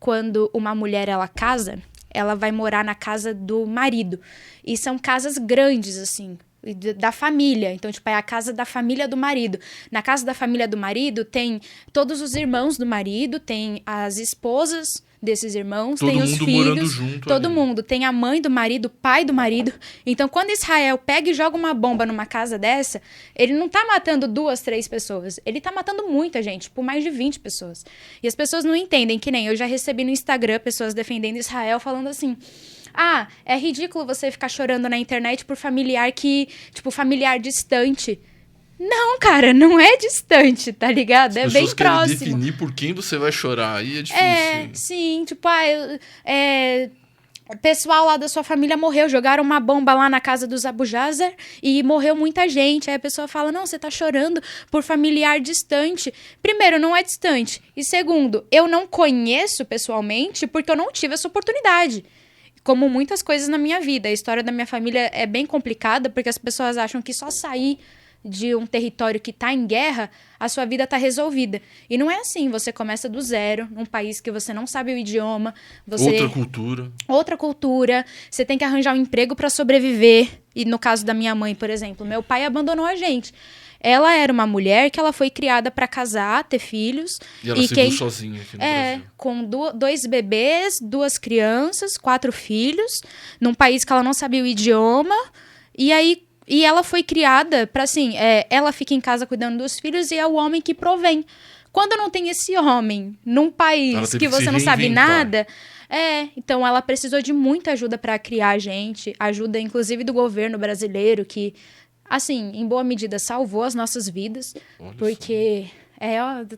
quando uma mulher, ela casa, ela vai morar na casa do marido. E são casas grandes, assim, da família. Então, tipo, é a casa da família do marido. Na casa da família do marido tem todos os irmãos do marido, tem as esposas desses irmãos, todo tem os mundo filhos, morando junto todo ali. mundo. Tem a mãe do marido, o pai do marido. Então, quando Israel pega e joga uma bomba numa casa dessa, ele não tá matando 2, 3 pessoas. Ele tá matando muita gente, tipo, mais de 20 pessoas. E as pessoas não entendem, que nem eu já recebi no Instagram pessoas defendendo Israel, falando assim... Ah, é ridículo você ficar chorando na internet por familiar que... Tipo, familiar distante. Não, cara, não é distante, tá ligado? É bem próximo. As pessoas querem definir por quem você vai chorar, aí é difícil. Sim, tipo, o pessoal lá da sua família morreu, jogaram uma bomba lá na casa dos Abu Jazer e morreu muita gente. Aí a pessoa fala, não, você tá chorando por familiar distante. Primeiro, não é distante. E segundo, eu não conheço pessoalmente porque eu não tive essa oportunidade. Como muitas coisas na minha vida. A história da minha família é bem complicada porque as pessoas acham que só sair de um território que está em guerra, a sua vida está resolvida. E não é assim, você começa do zero, num país que você não sabe o idioma. Outra cultura. Você tem que arranjar um emprego para sobreviver. E no caso da minha mãe, por exemplo, meu pai abandonou a gente. Ela era uma mulher que ela foi criada para casar, ter filhos. E ela se viu sozinha aqui no Brasil. Com 2 bebês, 2 crianças, 4 filhos, num país que ela não sabia o idioma. E ela foi criada para, assim, ela fica em casa cuidando dos filhos e é o homem que provém. Quando não tem esse homem num país que você não sabe nada... então ela precisou de muita ajuda para criar a gente. Ajuda, inclusive, do governo brasileiro, que... assim, em boa medida, salvou as nossas vidas. Olha porque...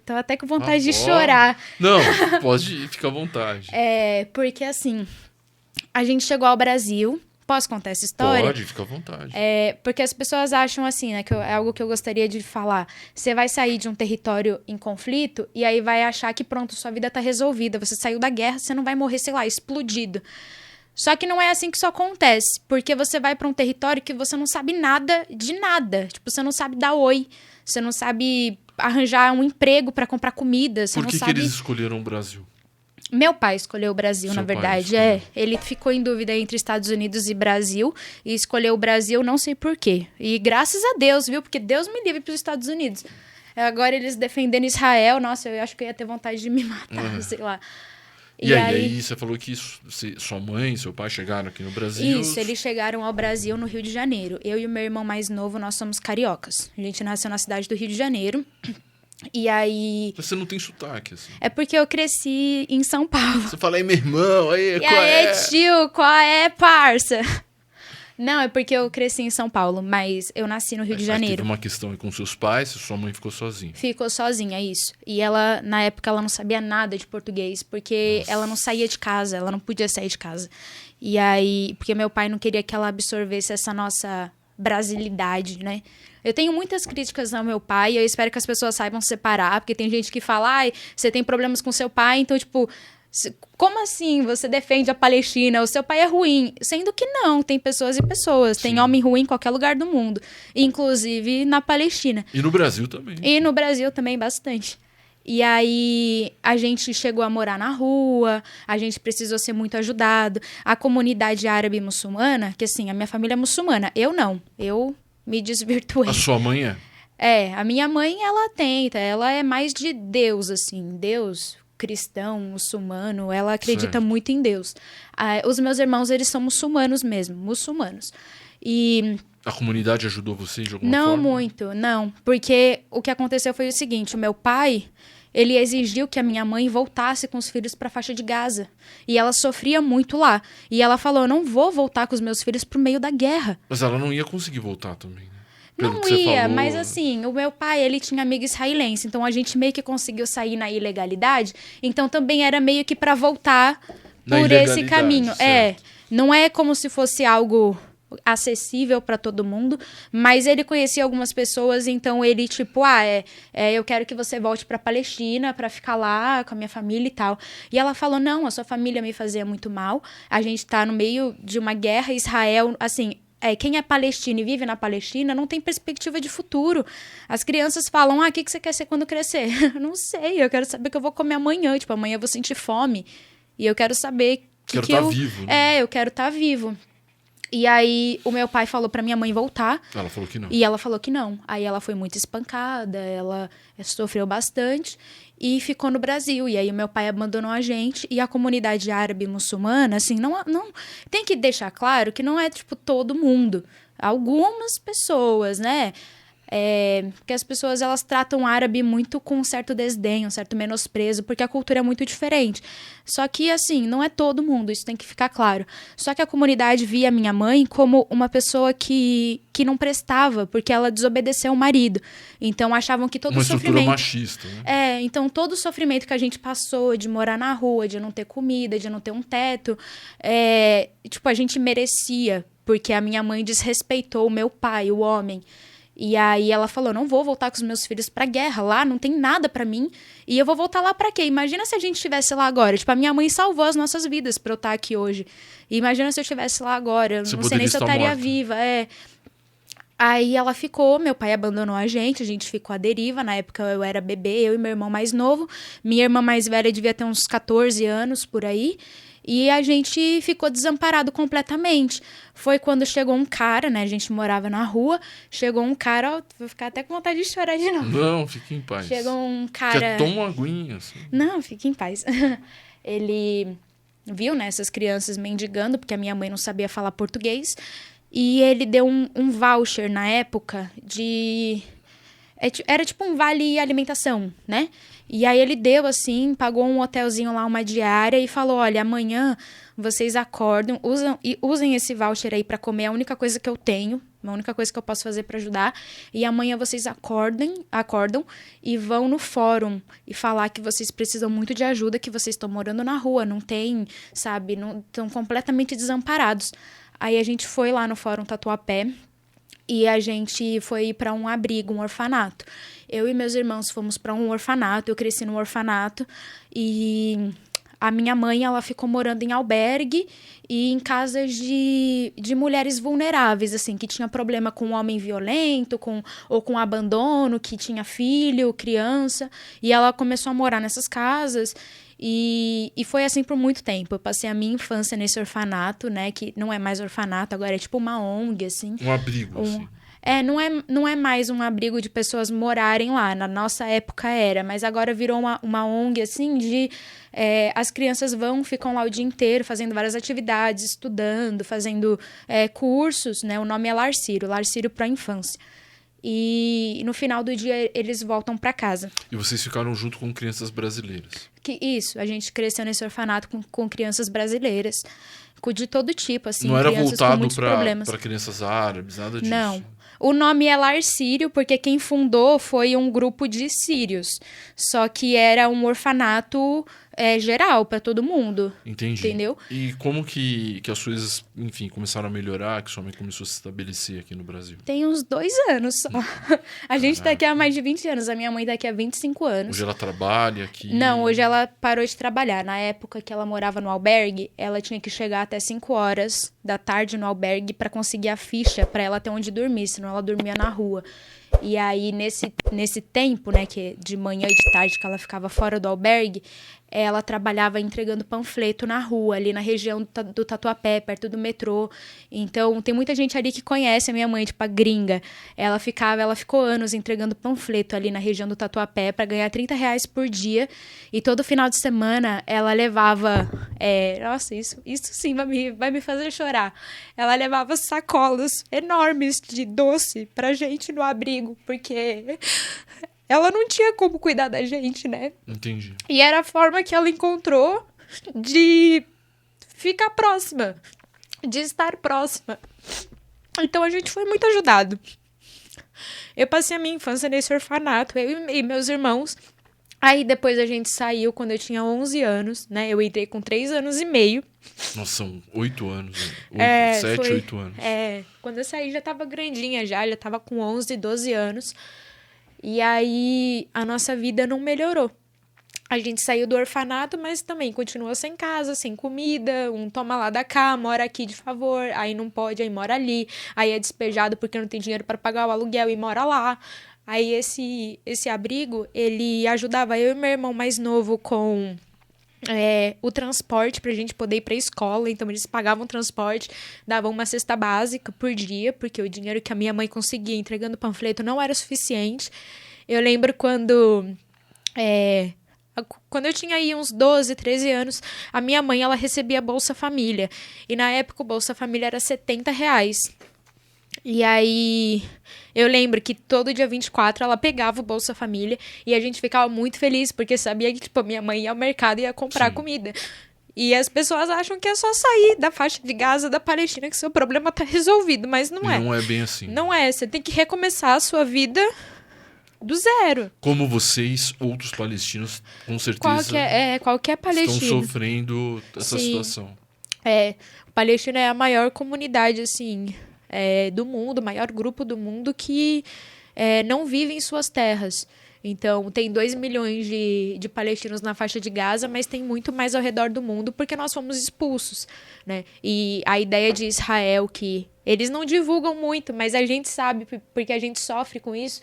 tô até com vontade de chorar. Não, pode ficar à vontade. Porque assim, a gente chegou ao Brasil... Posso contar essa história? Pode, fica à vontade. Porque as pessoas acham assim, né? É algo que eu gostaria de falar. Você vai sair de um território em conflito e aí vai achar que pronto, sua vida tá resolvida. Você saiu da guerra, você não vai morrer, sei lá, explodido. Só que não é assim que isso acontece. Porque você vai para um território que você não sabe nada de nada. Tipo, você não sabe dar oi. Você não sabe arranjar um emprego para comprar comida. Você Por que não sabe... que eles escolheram o Brasil? Meu pai escolheu o Brasil, Seu na verdade. pai Ele ficou em dúvida entre Estados Unidos e Brasil e escolheu o Brasil, não sei por quê. E graças a Deus, viu? Porque Deus me livre para os Estados Unidos. Agora eles defendendo Israel, nossa, eu acho que eu ia ter vontade de me matar, sei lá. E aí você falou que sua mãe e seu pai chegaram aqui no Brasil. Isso, eles chegaram ao Brasil no Rio de Janeiro. Eu e o meu irmão mais novo, nós somos cariocas. A gente nasceu na cidade do Rio de Janeiro. E aí... Você não tem sotaque, assim. É porque eu cresci em São Paulo. Você fala aí, meu irmão, aí, qual é? Tio, qual é, parça? Não, é porque eu cresci em São Paulo, mas eu nasci no Rio de Janeiro. Teve uma questão aí com seus pais, sua mãe ficou sozinha. Ficou sozinha, isso. E ela, na época, ela não sabia nada de português, porque ela não saía de casa, ela não podia sair de casa. E aí, porque meu pai não queria que ela absorvesse essa nossa brasilidade, né? Eu tenho muitas críticas ao meu pai e eu espero que as pessoas saibam separar, porque tem gente que fala, ai, você tem problemas com seu pai, então, tipo, como assim você defende a Palestina? O seu pai é ruim. Sendo que não, tem pessoas e pessoas. Sim. Tem homem ruim em qualquer lugar do mundo, inclusive na Palestina. E no Brasil também. E no Brasil também, bastante. E aí, a gente chegou a morar na rua, a gente precisou ser muito ajudado. A comunidade árabe muçulmana, que assim, a minha família é muçulmana, eu não, eu me desvirtuei. A sua mãe é? A minha mãe, ela é mais de Deus, assim, Deus cristão, muçulmano, ela acredita muito em Deus. Os meus irmãos, eles são muçulmanos mesmo, muçulmanos. E... a comunidade ajudou você de alguma forma? Não muito, não. Porque o que aconteceu foi o seguinte, o meu pai, ele exigiu que a minha mãe voltasse com os filhos para a faixa de Gaza. E ela sofria muito lá. E ela falou, eu não vou voltar com os meus filhos pro meio da guerra. Mas ela não ia conseguir voltar também, né? Não ia, mas assim, o meu pai, ele tinha amigo israelense, então a gente meio que conseguiu sair na ilegalidade, então também era meio que para voltar por esse caminho. Certo. Não é como se fosse algo acessível para todo mundo, mas ele conhecia algumas pessoas, então ele tipo, eu quero que você volte para Palestina para ficar lá com a minha família e tal. E ela falou, não, a sua família me fazia muito mal, a gente tá no meio de uma guerra, Israel, assim, quem é palestino e vive na Palestina não tem perspectiva de futuro. As crianças falam, o que você quer ser quando crescer? Não sei, eu quero saber o que eu vou comer amanhã, tipo, amanhã eu vou sentir fome. E eu quero saber Quero estar vivo, né? eu quero estar vivo. E aí, o meu pai falou pra minha mãe voltar. Ela falou que não. E ela falou que não. Aí ela foi muito espancada, ela sofreu bastante e ficou no Brasil. E aí o meu pai abandonou a gente. E a comunidade árabe muçulmana, assim, não tem que deixar claro que não é, tipo, todo mundo. Algumas pessoas, né? Porque as pessoas, elas tratam o árabe muito com um certo desdém, um certo menosprezo, porque a cultura é muito diferente. Só que, assim, não é todo mundo, isso tem que ficar claro. Só que a comunidade via minha mãe como uma pessoa que não prestava, porque ela desobedeceu o marido. Então, achavam que todo o sofrimento... Uma estrutura machista, né? Então, todo o sofrimento que a gente passou, de morar na rua, de não ter comida, de não ter um teto, tipo, a gente merecia, porque a minha mãe desrespeitou o meu pai, o homem. E aí ela falou, não vou voltar com os meus filhos pra guerra, lá não tem nada pra mim, e eu vou voltar lá pra quê? Imagina se a gente estivesse lá agora, tipo, a minha mãe salvou as nossas vidas pra eu estar aqui hoje. E imagina se eu estivesse lá agora, não sei nem se eu estaria viva, Aí ela ficou, meu pai abandonou a gente ficou à deriva, na época eu era bebê, eu e meu irmão mais novo, minha irmã mais velha devia ter uns 14 anos, por aí, e a gente ficou desamparado completamente. Foi quando chegou um cara, né? A gente morava na rua. Chegou um cara... Ó, vou ficar até com vontade de chorar de novo. Não, fique em paz. Chegou um cara... Toma uma aguinha, assim. Não, fique em paz. Ele viu, né? Essas crianças mendigando, porque a minha mãe não sabia falar português. E ele deu um voucher na época de... Era tipo um vale alimentação, né? E aí ele deu assim, pagou um hotelzinho lá, uma diária e falou, olha, amanhã vocês acordam, usem esse voucher aí pra comer, é a única coisa que eu tenho, a única coisa que eu posso fazer pra ajudar. E amanhã vocês acordam e vão no fórum e falar que vocês precisam muito de ajuda, que vocês estão morando na rua, não tem, sabe, estão completamente desamparados. Aí a gente foi lá no Fórum Tatuapé, e a gente foi para um abrigo, um orfanato. Eu e meus irmãos fomos para um orfanato, eu cresci no orfanato. E a minha mãe, ela ficou morando em albergue e em casas de mulheres vulneráveis, assim, que tinha problema com homem violento, ou com abandono, que tinha filho, criança. E ela começou a morar nessas casas. E foi assim por muito tempo. Eu passei a minha infância nesse orfanato, né? Que não é mais orfanato, agora é tipo uma ONG, assim. Um abrigo, assim. Não é mais um abrigo de pessoas morarem lá. Na nossa época era, mas agora virou uma ONG, assim, as crianças ficam lá o dia inteiro fazendo várias atividades, estudando, fazendo cursos, né? O nome é Lar Círio para a infância. E no final do dia eles voltam para casa. E vocês ficaram junto com crianças brasileiras? Isso, a gente cresceu nesse orfanato com crianças brasileiras, de todo tipo, assim, não era crianças voltado com muitos problemas. para crianças árabes, nada disso? Não. O nome é Lar Círio porque quem fundou foi um grupo de sírios. Só que era um orfanato geral para todo mundo. Entendi. Entendeu? E como que as coisas, enfim, começaram a melhorar, que sua mãe começou a se estabelecer aqui no Brasil? Tem uns 2 anos só. A gente tá aqui há mais de 20 anos. A minha mãe tá aqui há 25 anos. Hoje ela trabalha aqui? Não, hoje ela parou de trabalhar. Na época que ela morava no albergue, ela tinha que chegar até 5 horas da tarde no albergue para conseguir a ficha para ela ter onde dormir, senão ela dormia na rua. E aí, nesse tempo, né, que de manhã e de tarde que ela ficava fora do albergue, ela trabalhava entregando panfleto na rua, ali na região do Tatuapé, perto do metrô. Então, tem muita gente ali que conhece a minha mãe, tipo a gringa. Ela ficou anos entregando panfleto ali na região do Tatuapé para ganhar R$30 por dia. E todo final de semana, ela levava... nossa, isso sim vai me fazer chorar. Ela levava sacolas enormes de doce pra gente no abrigo, porque... ela não tinha como cuidar da gente, né? Entendi. E era a forma que ela encontrou de ficar próxima, de estar próxima. Então a gente foi muito ajudado. Eu passei a minha infância nesse orfanato, eu e meus irmãos. Aí depois a gente saiu quando eu tinha 11 anos, né? Eu entrei com 3 anos e meio. Nossa, são 8 anos. Né? 7, 8 anos. Quando eu saí já tava grandinha já tava com 11, 12 anos. E aí, a nossa vida não melhorou. A gente saiu do orfanato, mas também continuou sem casa, sem comida. Um toma lá da cá, mora aqui de favor. Aí não pode, aí mora ali. Aí é despejado porque não tem dinheiro para pagar o aluguel e mora lá. Aí esse abrigo, ele ajudava eu e meu irmão mais novo com o transporte pra gente poder ir pra escola. Então, eles pagavam transporte, davam uma cesta básica por dia, porque o dinheiro que a minha mãe conseguia entregando panfleto não era suficiente. Eu lembro quando eu tinha aí uns 12, 13 anos, a minha mãe, ela recebia Bolsa Família. E na época o Bolsa Família era R$ 70. E aí, eu lembro que todo dia 24 ela pegava o Bolsa Família e a gente ficava muito feliz, porque sabia que, tipo, a minha mãe ia ao mercado e ia comprar comida. E as pessoas acham que é só sair da faixa de Gaza, da Palestina, que seu problema tá resolvido, mas não é. Não é bem assim. Não é, você tem que recomeçar a sua vida do zero. Como vocês, outros palestinos, com certeza Qualquer palestino. estão sofrendo essa situação. Palestina é a maior comunidade, assim, do mundo, o maior grupo do mundo que não vive em suas terras. Então, tem 2 milhões de palestinos na faixa de Gaza, mas tem muito mais ao redor do mundo, porque nós fomos expulsos, né? E a ideia de Israel, que eles não divulgam muito, mas a gente sabe, porque a gente sofre com isso.